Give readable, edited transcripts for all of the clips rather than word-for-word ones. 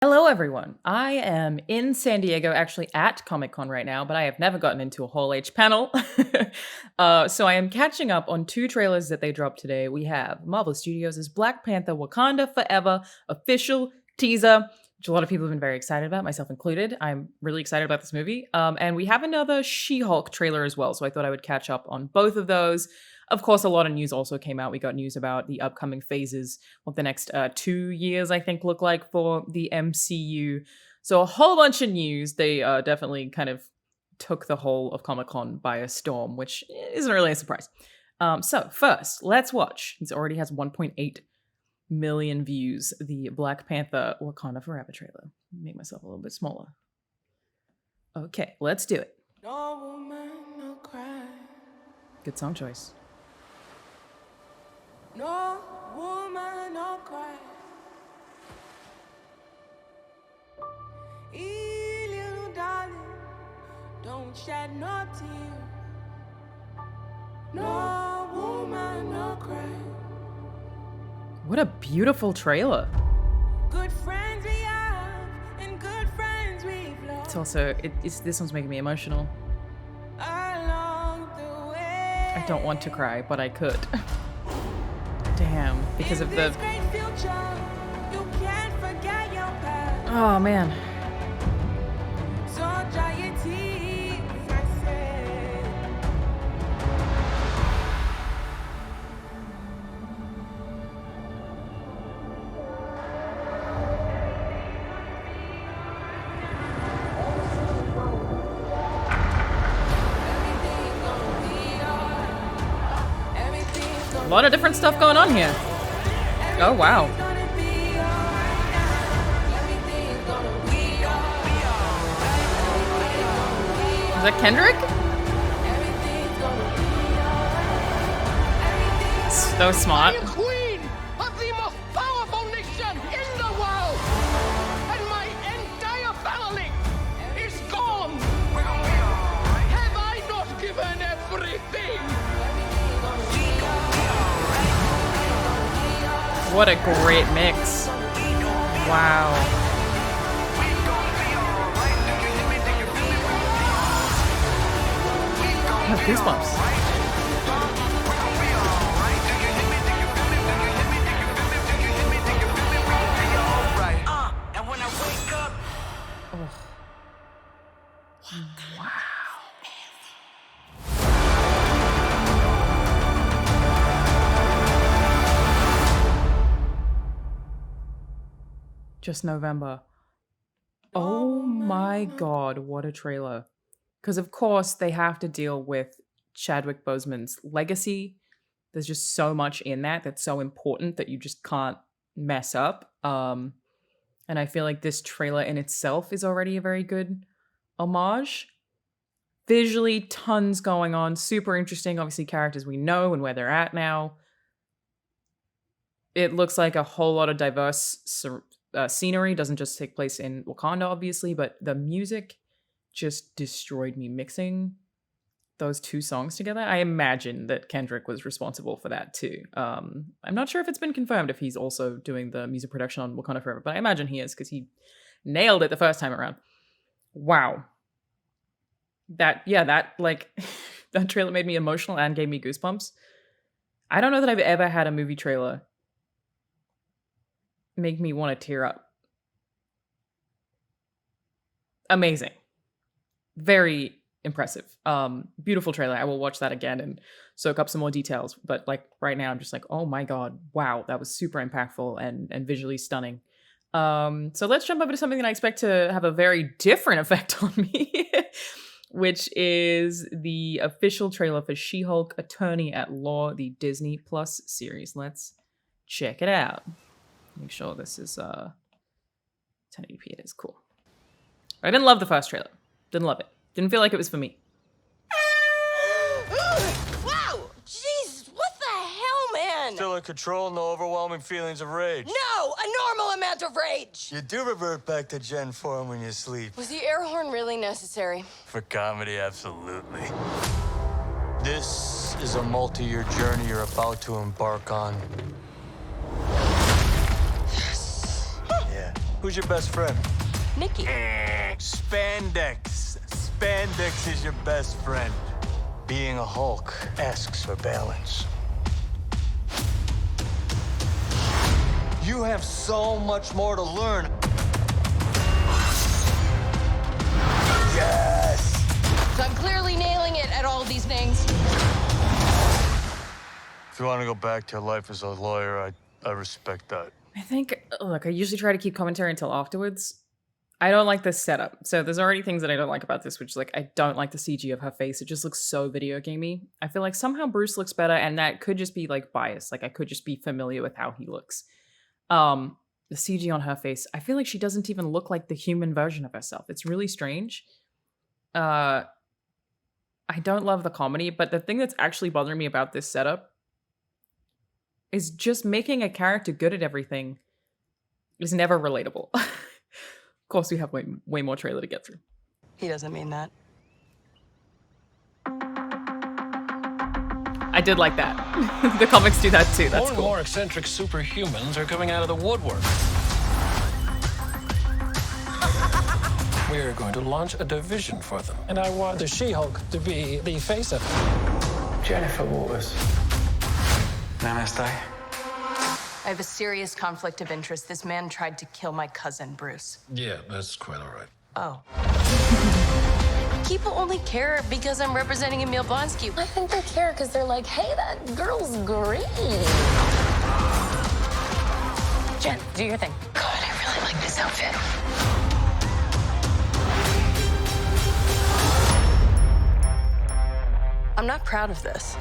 Hello, everyone. I am in San Diego, actually at Comic Con right now, but I have never gotten into a Hall H panel. So I am catching up on two trailers that they dropped today. We have Marvel Studios' Black Panther Wakanda Forever official teaser, which a lot of people have been very excited about, myself included. I'm really excited about this movie. And we have another SheHulk trailer as well, so I thought I would catch up on both of those. Of course, a lot of news also came out. We got news about the upcoming phases, what the next 2 years, I think, look like for the MCU. So a whole bunch of news. They definitely kind of took the whole of Comic-Con by a storm, which isn't really a surprise. So first, let's watch. It already has 1.8 million views. The Black Panther Wakanda Forever trailer. Make myself a little bit smaller. Okay, let's do it. No woman, no cry. Good song choice. No woman, no cry. Ee, little darling, don't shed no tear. No woman, no cry. What a beautiful trailer. Good friends we have and good friends we've lost. It's also, this one's making me emotional. Along the way. I don't want to cry, but I could. Damn, because of the... In this great future, you can't forget your past. Oh, man. So dry your tears, I said. A lot of different stuff going on here. Oh, wow. Is that Kendrick? So smart. I'm queen of the most powerful nation in the world, and my entire family is gone. Have I not given everything? What a great mix. Wow. I have goosebumps. And when I wake up, Wow. Just November. Oh my god, what a trailer. Because of course they have to deal with Chadwick Boseman's legacy. There's just so much in that that's so important that you just can't mess up. And I feel like this trailer in itself is already a very good homage. Visually, tons going on, super interesting. Obviously, characters we know and where they're at now. It looks like a whole lot of diverse scenery. Doesn't just take place in Wakanda, obviously, but the music just destroyed me. Mixing those two songs together, I imagine that Kendrick was responsible for that too. I'm not sure if it's been confirmed if he's also doing the music production on Wakanda Forever, but I imagine he is because he nailed it the first time around. Wow. That that trailer made me emotional and gave me goosebumps. I don't know that I've ever had a movie trailer make me want to tear up. Amazing. Very impressive. Beautiful trailer. I will watch that again and soak up some more details. But like right now, I'm just like, oh my god, wow, that was super impactful and visually stunning. So let's jump over to something that I expect to have a very different effect on me, which is the official trailer for She-Hulk Attorney at Law, the Disney Plus series. Let's check it out. Make sure this is 1080p. It is cool. I didn't love the first trailer. Didn't love it. Didn't feel like it was for me. Wow! Jesus, what the hell, man? Still in control, no overwhelming feelings of rage. No! A normal amount of rage! You do revert back to Gen form when you sleep. Was the air horn really necessary? For comedy, absolutely. This is a multi-year journey you're about to embark on. Yes! Yeah. Who's your best friend? Nikki. Spandex. Spandex is your best friend. Being a Hulk asks for balance. You have so much more to learn. Yes! So I'm clearly nailing it at all these things. If you want to go back to your life as a lawyer, I respect that. I think, look, I usually try to keep commentary until afterwards. I don't like this setup. So there's already things that I don't like about this, which is like, I don't like the CG of her face. It just looks so video gamey. I feel like somehow Bruce looks better, and that could just be like bias. Like I could just be familiar with how he looks. The CG on her face, I feel like she doesn't even look like the human version of herself. It's really strange. I don't love the comedy, but the thing that's actually bothering me about this setup is just making a character good at everything is never relatable. Of course, we have way more trailer to get through. He doesn't mean that. I did like that. The comics do that too. That's More and cool. more eccentric superhumans are coming out of the woodwork. We're going to launch a division for them. And I want the SheHulk to be the face of it. Jennifer Waters. Namaste. I have a serious conflict of interest. This man tried to kill my cousin, Bruce. Yeah, that's quite all right. Oh. People only care because I'm representing Emil Blonsky. I think they care because they're like, hey, that girl's green. Jen, do your thing. God, I really like this outfit. I'm not proud of this.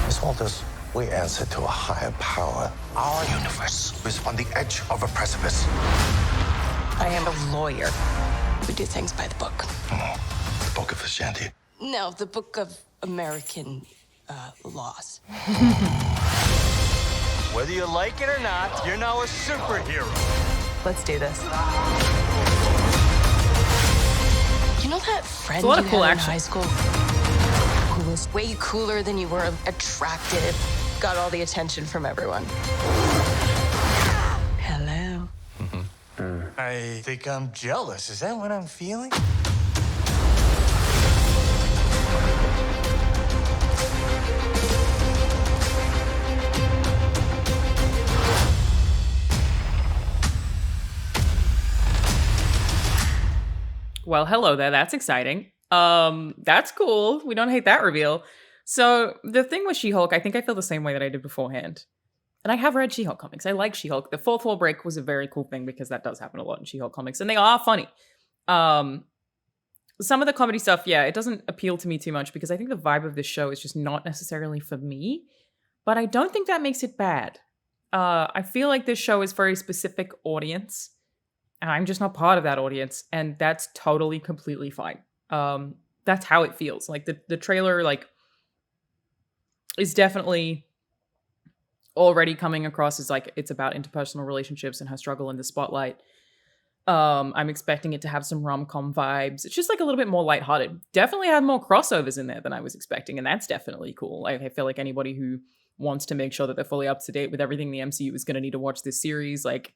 Miss Walters, we answer to a higher power. Our universe is on the edge of a precipice. I am a lawyer. We do things by the book. The Book of Ashanti. No, the book of American laws. Whether you like it or not, you're now a superhero. Let's do this. You know that friend It's a lot you of cool had in action. high school who was way cooler than you were, attractive, got all the attention from everyone? Hello. I think I'm jealous. Is that what I'm feeling? Well, hello there. That's exciting. That's cool. We don't hate that reveal. So the thing with She-Hulk, I think I feel the same way that I did beforehand. And I have read She-Hulk comics. I like She-Hulk. The fourth wall break was a very cool thing because that does happen a lot in She-Hulk comics, and they are funny. Some of the comedy stuff, yeah, it doesn't appeal to me too much because I think the vibe of this show is just not necessarily for me. But I don't think that makes it bad. I feel like this show is for a specific audience, and I'm just not part of that audience, and that's totally, completely fine. That's how it feels. Like the trailer, like, is definitely already coming across as like it's about interpersonal relationships and her struggle in the spotlight. I'm expecting it to have some rom-com vibes. It's just like a little bit more lighthearted. Definitely had more crossovers in there than I was expecting, and that's definitely cool. Like, I feel like anybody who wants to make sure that they're fully up to date with everything the MCU is going to need to watch this series. Like,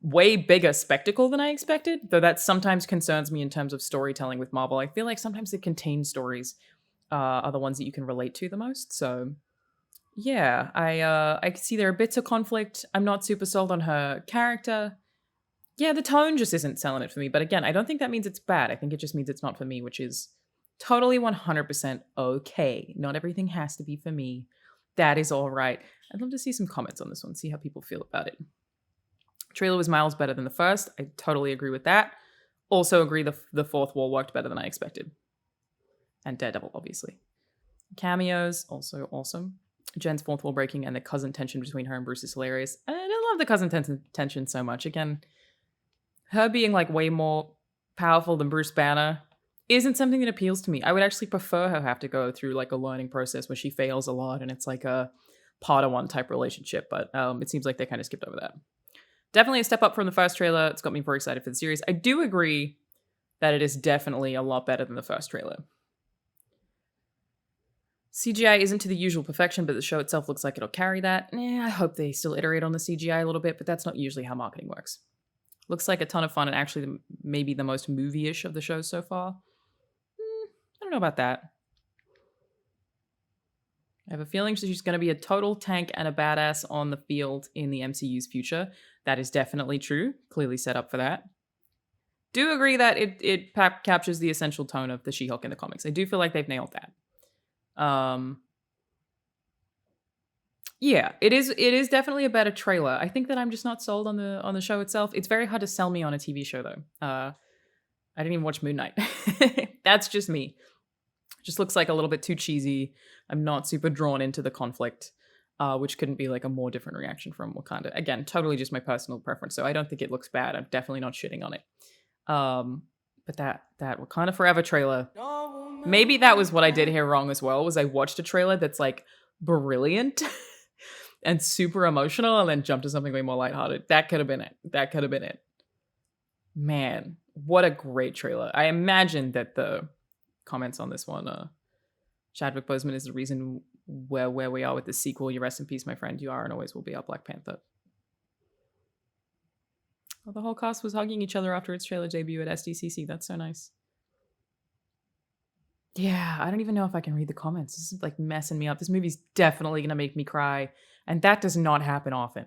way bigger spectacle than I expected, though that sometimes concerns me in terms of storytelling with Marvel. I feel like sometimes the contained stories are the ones that you can relate to the most. So yeah, I can see there are bits of conflict. I'm not super sold on her character. Yeah, the tone just isn't selling it for me. But again, I don't think that means it's bad. I think it just means it's not for me, which is totally 100% okay. Not everything has to be for me. That is all right. I'd love to see some comments on this one, see how people feel about it. Trailer was miles better than the first. I totally agree with that. Also agree the fourth wall worked better than I expected. And Daredevil, obviously. Cameos, also awesome. Jen's fourth wall breaking and the cousin tension between her and Bruce is hilarious. And I love the cousin tension so much. Again, her being like way more powerful than Bruce Banner isn't something that appeals to me. I would actually prefer her have to go through like a learning process where she fails a lot and it's like a Padawan type relationship. But it seems like they kind of skipped over that. Definitely a step up from the first trailer. It's got me very excited for the series. I do agree that it is definitely a lot better than the first trailer. CGI isn't to the usual perfection, but the show itself looks like it'll carry that. I hope they still iterate on the CGI a little bit, but that's not usually how marketing works. Looks like a ton of fun and actually maybe the most movie-ish of the shows so far. I don't know about that. I have a feeling she's going to be a total tank and a badass on the field in the MCU's future. That is definitely true. Clearly set up for that. Do agree that it captures the essential tone of the She-Hulk in the comics. I do feel like they've nailed that. Yeah, it is definitely a better trailer. I think that I'm just not sold on the show itself. It's very hard to sell me on a TV show though. I didn't even watch Moon Knight. That's just me. Just looks like a little bit too cheesy. I'm not super drawn into the conflict, which couldn't be like a more different reaction from Wakanda. Again, totally just my personal preference. So I don't think it looks bad. I'm definitely not shitting on it. But that Wakanda Forever trailer, maybe that was what I did here wrong as well, was I watched a trailer that's like brilliant and super emotional and then jumped to something way more lighthearted. That could have been it. Man, what a great trailer. I imagine that the comments on this one, Chadwick Boseman is the reason where we are with the sequel. You rest in peace, my friend. You are and always will be our Black Panther. Well, the whole cast was hugging each other after its trailer debut at SDCC. That's so nice. Yeah, I don't even know if I can read the comments. This is like messing me up. This movie's definitely going to make me cry. And that does not happen often.